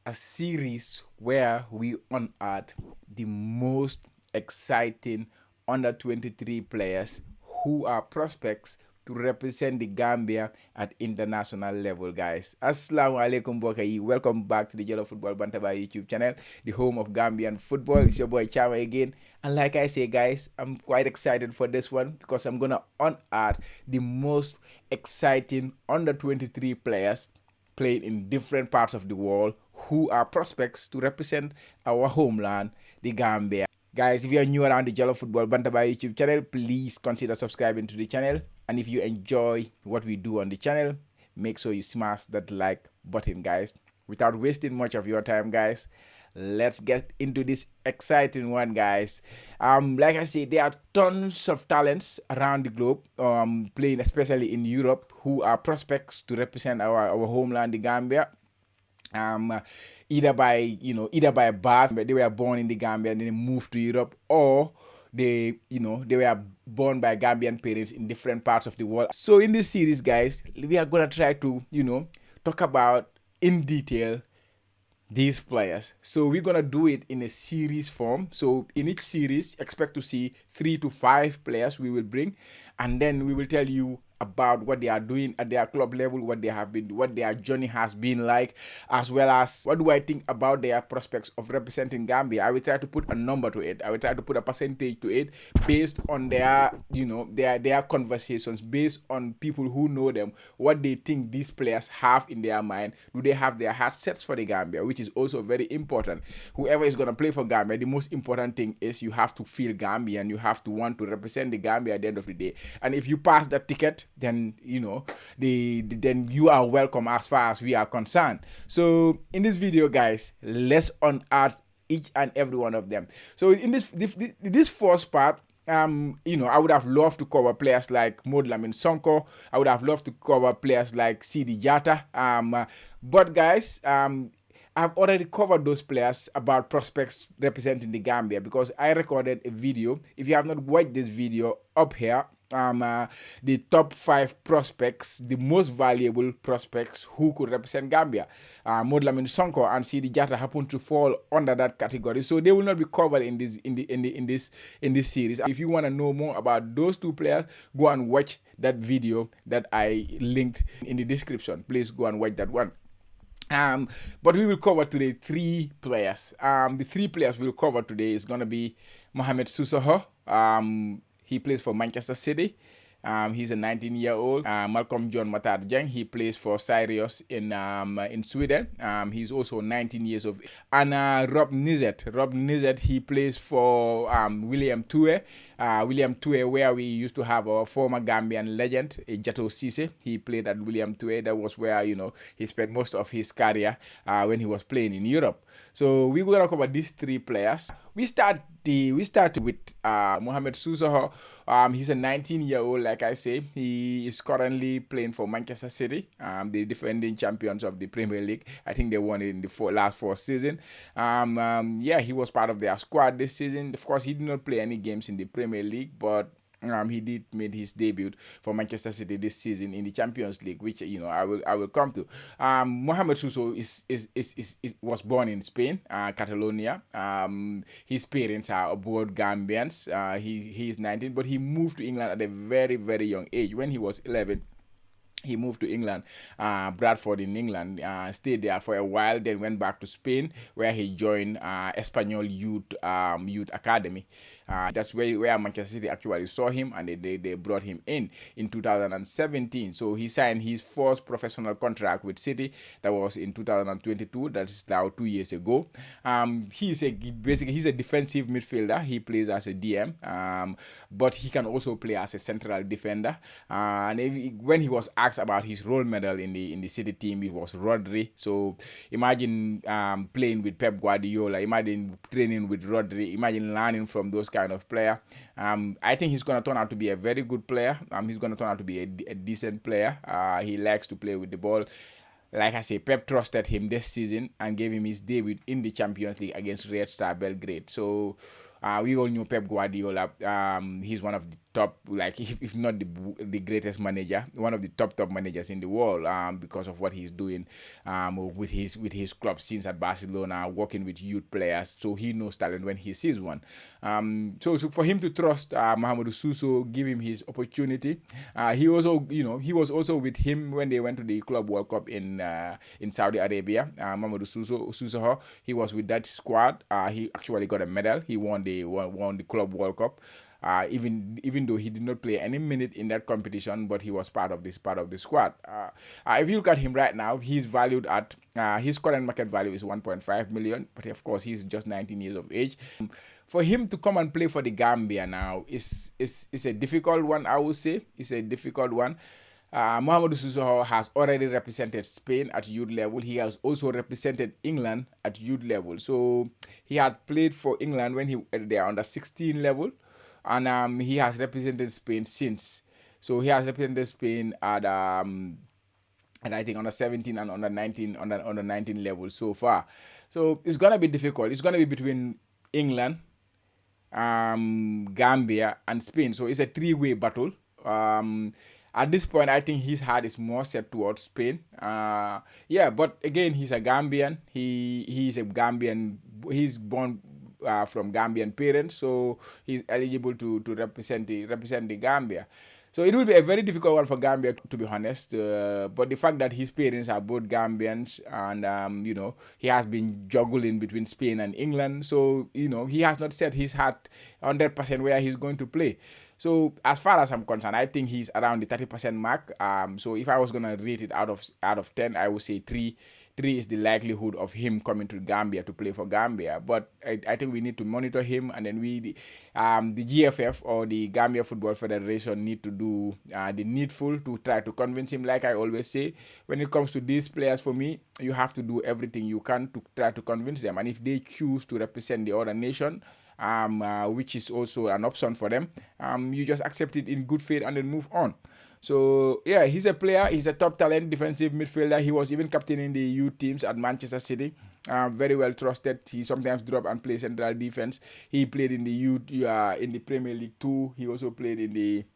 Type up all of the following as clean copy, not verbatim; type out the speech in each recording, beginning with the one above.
a series where we unearth the most exciting under 23 players who are prospects to represent the Gambia at international level, guys. Assalamu alaikum, Bokai. Welcome back to the Yellow Football Bantaba YouTube channel, the home of Gambian football. It's your boy Chama again. And like I say, guys, I'm quite excited for this one because I'm going to unearth the most exciting under 23 players played in different parts of the world who are prospects to represent our homeland, the Gambia. Guys, if you are new around the Jello Football Bantaba YouTube channel, please consider subscribing to the channel. And if you enjoy what we do on the channel, make sure you smash that like button, guys. Without wasting much of your time, guys, let's get into this exciting one, guys. Like I said, there are tons of talents around the globe, playing especially in Europe, who are prospects to represent our homeland, the Gambia. Either by birth, they were born in the Gambia and then moved to Europe, or they were born by Gambian parents in different parts of the world. So in this series, guys, we are gonna try to talk about in detail these players. So we're gonna do it in a series form. So in each series, expect to see 3 to 5 players we will bring, and then we will tell you about what they are doing at their club level, what their journey has been like, as well as what do I think about their prospects of representing Gambia. I will try to put a number to it. I will try to put a percentage to it based on their conversations, based on people who know them, what they think these players have in their mind. Do they have their heart set for the Gambia, which is also very important. Whoever is going to play for Gambia, the most important thing is you have to feel Gambian. You have to want to represent the Gambia at the end of the day. And if you pass that ticket, then then you are welcome as far as we are concerned. So in this video, guys, let's unearth each and every one of them. So in this first part, I would have loved to cover players like Modlamin Sonko. I would have loved to cover players like Sidi Jata. But guys, I've already covered those players about prospects representing the Gambia because I recorded a video. If you have not watched this video up here, the top 5 prospects, the most valuable prospects who could represent Gambia. Modlamin Sonko and Sidi Jata happen to fall under that category, so they will not be covered in this series. If you want to know more about those 2 players, go and watch that video that I linked in the description. Please go and watch that one. But we will cover today 3 players. The 3 players we'll cover today is going to be Muhammed Suso. He plays for Manchester City. He's a 19-year-old. Malcolm John Matar-Jeng, he plays for Sirius in Sweden. He's also 19 years of age. And Rob Nizet, he plays for William Tue. William Tue, where we used to have our former Gambian legend, Jato Cisse. He played at William Tue. That was where, he spent most of his career when he was playing in Europe. So we're going to cover these 3 players. We start with Muhammed Suso. He's a 19-year-old, like I say. He is currently playing for Manchester City, the defending champions of the Premier League. I think they won it in the last 4 seasons. He was part of their squad this season. Of course, he did not play any games in the Premier League, but he did made his debut for Manchester City this season in the Champions League, which I will come to. Mohamed Suso was born in Spain, Catalonia. His parents are both Gambians. He is 19, but he moved to England at a very, very young age. When he was 11, he moved to England, Bradford in England, stayed there for a while, then went back to Spain, where he joined Espanyol Youth Academy. That's where Manchester City actually saw him, and they brought him in 2017. So he signed his first professional contract with City. That was in 2022. That's now 2 years ago. He's a defensive midfielder. He plays as a DM, but he can also play as a central defender. When he was asked about his role model in the City team, it was Rodri. So imagine playing with Pep Guardiola. Imagine training with Rodri. Imagine learning from those kind of player. I think he's going to turn out to be a very good player. He's going to turn out to be a decent player. He likes to play with the ball. Like I say, Pep trusted him this season and gave him his debut in the Champions League against Red Star Belgrade. So We all know Pep Guardiola. He's one of the top, like if not the greatest manager, one of the top managers in the world, because of what he's doing with his club since at Barcelona, working with youth players. So he knows talent when he sees one. So for him to trust Muhammed Suso, give him his opportunity. He also, he was also with him when they went to the Club World Cup in Saudi Arabia. Muhammed Suso, he was with that squad. He actually got a medal. He won the Club World Cup. Even though he did not play any minute in that competition, but he was part of the squad. If you look at him right now, he's valued at his current market value is 1.5 million, but of course he's just 19 years of age. For him to come and play for the Gambia now is a difficult one. I would say it's a difficult one. Muhammed Suso has already represented Spain at youth level. He has also represented England at youth level. So he had played for England when they are under 16 level. And he has represented Spain since. So he has represented Spain at and I think under 17 and under 19 level so far. So it's gonna be difficult. It's gonna be between England, Gambia, and Spain. So it's a three-way battle. At this point, I think his heart is more set towards Spain. But again, he's a Gambian. He's a Gambian. He's born from Gambian parents, so he's eligible to represent the Gambia. So it will be a very difficult one for Gambia, to be honest. But the fact that his parents are both Gambians, and he has been juggling between Spain and England, so he has not set his heart 100% where he's going to play. So as far as I'm concerned, I think he's around the 30% mark. So if I was gonna rate it out of 10, I would say 3. 3 is the likelihood of him coming to Gambia to play for Gambia. But I think we need to monitor him, and then the GFF or the Gambia Football Federation need to do the needful to try to convince him. Like I always say, when it comes to these players, for me, you have to do everything you can to try to convince them. And if they choose to represent the other nation, which is also an option for them, you just accept it in good faith and then move on. So yeah, he's a player. He's a top talent defensive midfielder. He was even captain in the youth teams at Manchester City. Very well trusted. He sometimes drop and play central defense. He played in the youth in the Premier League too. He also played in the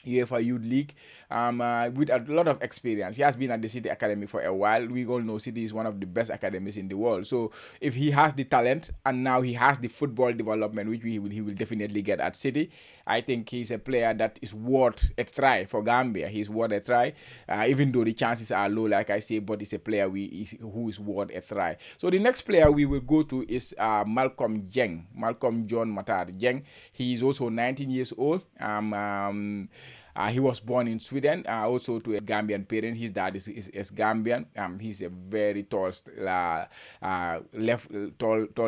UEFA Youth League with a lot of experience. He has been at the City Academy for a while. We all know City is one of the best academies in the world. So if he has the talent and now he has the football development, which he will definitely get at City, I think he's a player that is worth a try for Gambia. He's worth a try, even though the chances are low, like I say, but it's a player who is worth a try. So the next player we will go to is Malcolm John Matar Jeng. He is also 19 years old. He was born in Sweden, also to a Gambian parent. His dad is Gambian. He's a very tall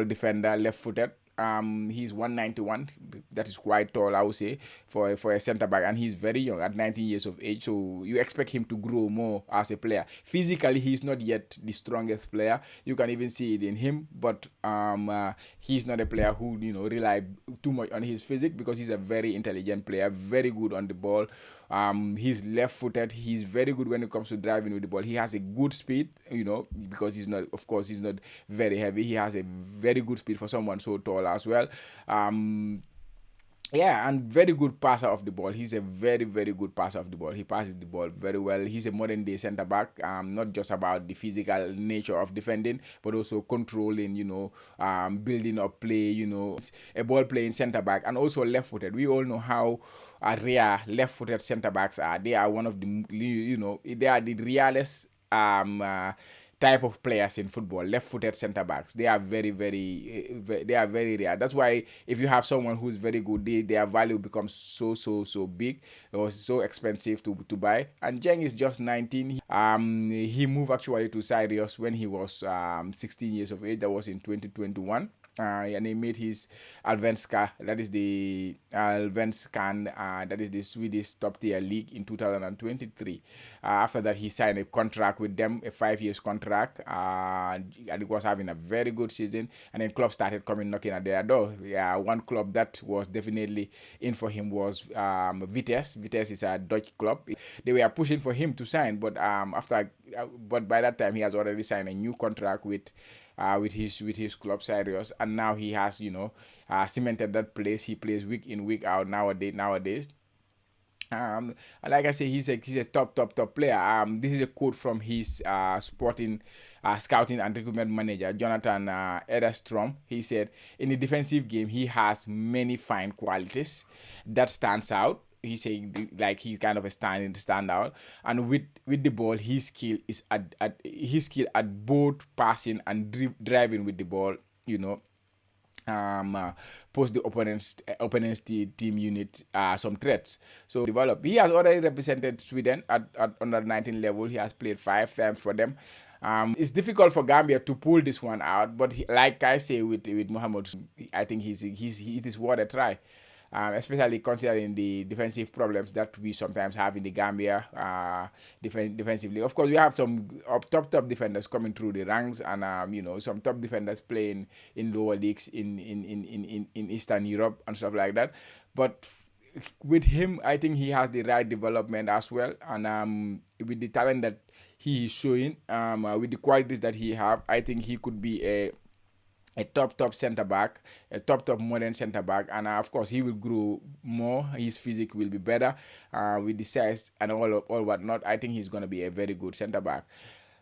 defender, left-footed. He's 191. That is quite tall, I would say, for a centre back, and he's very young at 19 years of age. So you expect him to grow more as a player. Physically, he's not yet the strongest player. You can even see it in him, but he's not a player who rely too much on his physique, because he's a very intelligent player, very good on the ball. He's left-footed. He's very good when it comes to driving with the ball. He has a good speed, because he's not very heavy. He has a very good speed for someone so tall as well. And very good passer of the ball. He's a very, very good passer of the ball. He passes the ball very well. He's a modern day centre back. Not just about the physical nature of defending, but also controlling, building up play, a ball playing centre back, and also left footed. We all know how rare left footed centre backs are. They are one of the, they are the rarest type of players in football. Left-footed centre backs, they are very, very rare. That's why if you have someone who's very good, their value becomes so big or so expensive to buy. And Jeng is just 19. He moved actually to Sirius when he was 16 years of age. That was in 2021. And he made his Allsvenskan, that is the Allsvenskan, that is the Swedish top tier league in 2023. After that, he signed a contract with them, a 5-year contract, and it was having a very good season. And then clubs started coming knocking at their door. One club that was definitely in for him was Vitesse. Vitesse is a Dutch club. They were pushing for him to sign, but by that time he has already signed a new contract with with his club Sirius, and now he has cemented that place. He plays week in week out nowadays. Like I say, he's a top player. This is a quote from his sporting scouting and recruitment manager, Jonathan Ederstrom. He said, in the defensive game, he has many fine qualities that stands out. He's saying like he's kind of a standout, and with the ball, his skill is at both passing and driving with the ball. You know, pose the opponent's team unit some threats. So develop. He has already represented Sweden at under 19 level. He has played 5 times for them. It's difficult for Gambia to pull this one out, but like I say with Muhammad, I think it is worth a try. Especially considering the defensive problems that we sometimes have in the Gambia defensively. Of course, we have some top defenders coming through the ranks, and some top defenders playing in lower leagues in Eastern Europe and stuff like that. But with him, I think he has the right development as well, and with the talent that he is showing, with the qualities that he have, I think he could be a top center back, a top modern center back, and of course he will grow more. His physique will be better with the size and all whatnot. I think he's going to be a very good center back.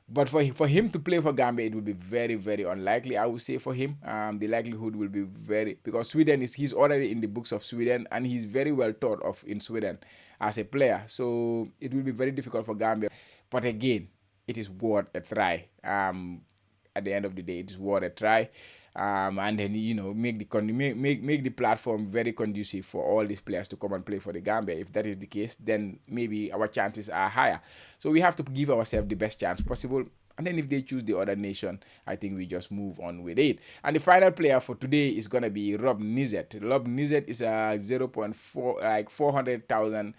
But for him to play for Gambia, it would be very, very unlikely. I would say for him, the likelihood will be because he's already in the books of Sweden, and he's very well thought of in Sweden as a player. So it will be very difficult for Gambia. But again, it is worth a try. At the end of the day, it is worth a try. And then make the platform very conducive for all these players to come and play for the Gambia. If that is the case, then maybe our chances are higher. So we have to give ourselves the best chance possible. And then if they choose the other nation, I think we just move on with it. And the final player for today is gonna be Rob Nizet. Rob Nizet is a 0.4 like 400,000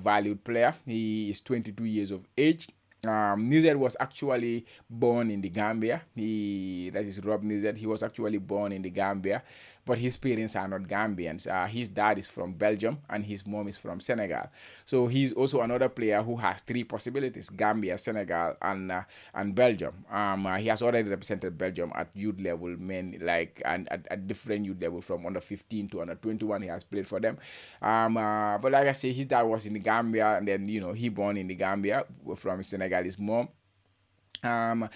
valued player. He is 22 years of age. Nizet was actually born in the Gambia. That is Rob Nizet. He was actually born in the Gambia, but his parents are not Gambians. His dad is from Belgium and his mom is from Senegal. So he's also another player who has 3 possibilities: Gambia, Senegal, and Belgium. He has already represented Belgium at youth level, and at different youth level from under 15 to under 21. He has played for them. But like I say, his dad was in the Gambia, and then he born in the Gambia from Senegal. His mom.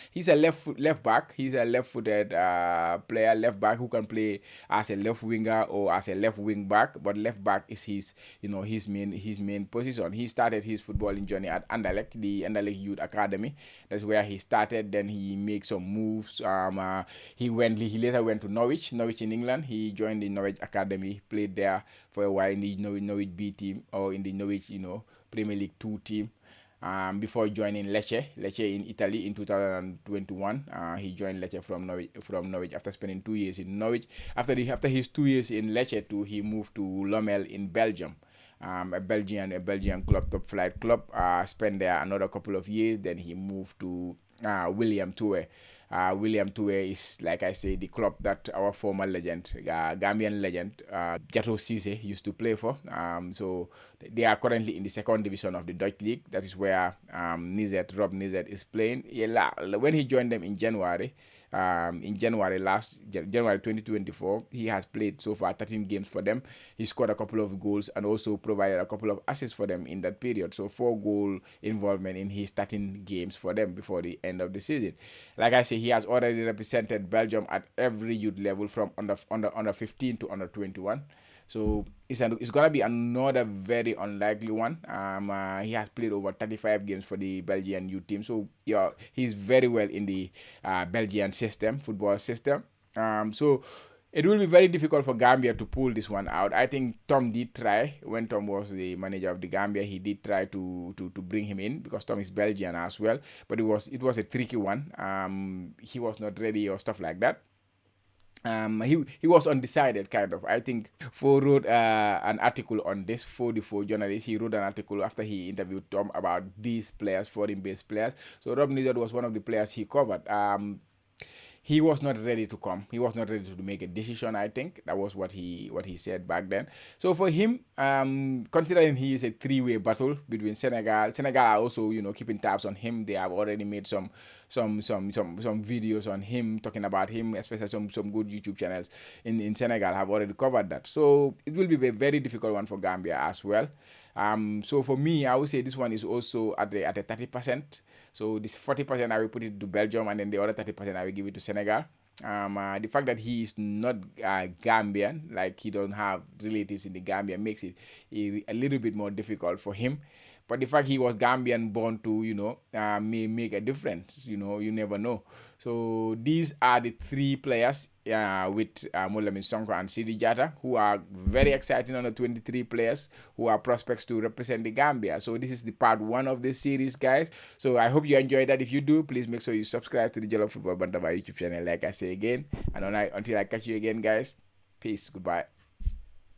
He's a left back. He's a left-footed player, left back who can play as a left winger or as a left wing back. But left back is his main position. He started his footballing journey at Anderlecht, the Anderlecht Youth Academy. That's where he started. Then he made some moves. He later went to Norwich in England. He joined the Norwich Academy, played there for a while in the Norwich B team or in the Norwich Premier League 2 team. Before joining Lecce in Italy in 2021. He joined Lecce from Norwich after spending 2 years in Norwich. After his 2 years in Lecce too, he moved to Lommel in Belgium. A Belgian club, top flight club. Spent there another couple of years. Then he moved to William Toure. William Toure is, like I say, the club that our former legend, Gambian legend, Jato Cisse used to play for. So they are currently in the 2nd division of the Dutch league. That is where Rob Nizet is playing. When he joined them in January 2024, he has played so far 13 games for them. He scored a couple of goals and also provided a couple of assists for them in that period. So 4-goal involvement in his 13 games for them before the end of the season. Like I say, he has already represented Belgium at every youth level from under 15 to under 21. So it's going to be another very unlikely one. He has played over 35 games for the Belgian youth team. So he's very well in the Belgian football system. So it will be very difficult for Gambia to pull this one out. I think Tom did try. When Tom was the manager of the Gambia, he did try to bring him in because Tom is Belgian as well. But it was a tricky one. He was not ready or stuff like that. He was undecided, kind of. I think Fo wrote an article on this. Fo, the Fo journalist, he wrote an article after he interviewed Tom about these players, foreign-based players. So Rob Nizet was one of the players he covered. He was not ready to come. He was not ready to make a decision, I think. That was what he said back then. So for him, considering he is a 3-way battle between Senegal are also, keeping tabs on him. They have already made some some videos on him, talking about him, especially some good YouTube channels in Senegal have already covered that. So it will be a very difficult one for Gambia as well. So for me, I would say this one is also at a 30%. So this 40% I will put it to Belgium, and then the other 30% I will give it to Senegal. The fact that he is not Gambian, like he don't have relatives in the Gambia, makes it a little bit more difficult for him. But the fact he was Gambian born to, may make a difference. You never know. So these are the three players with Moulamin Sonko and Sidi Jata, who are very exciting under 23 players who are prospects to represent the Gambia. So this is the part 1 of this series, guys. So I hope you enjoyed that. If you do, please make sure you subscribe to the Jollof Football Bantaba YouTube channel, like I say again. And until I catch you again, guys, peace. Goodbye.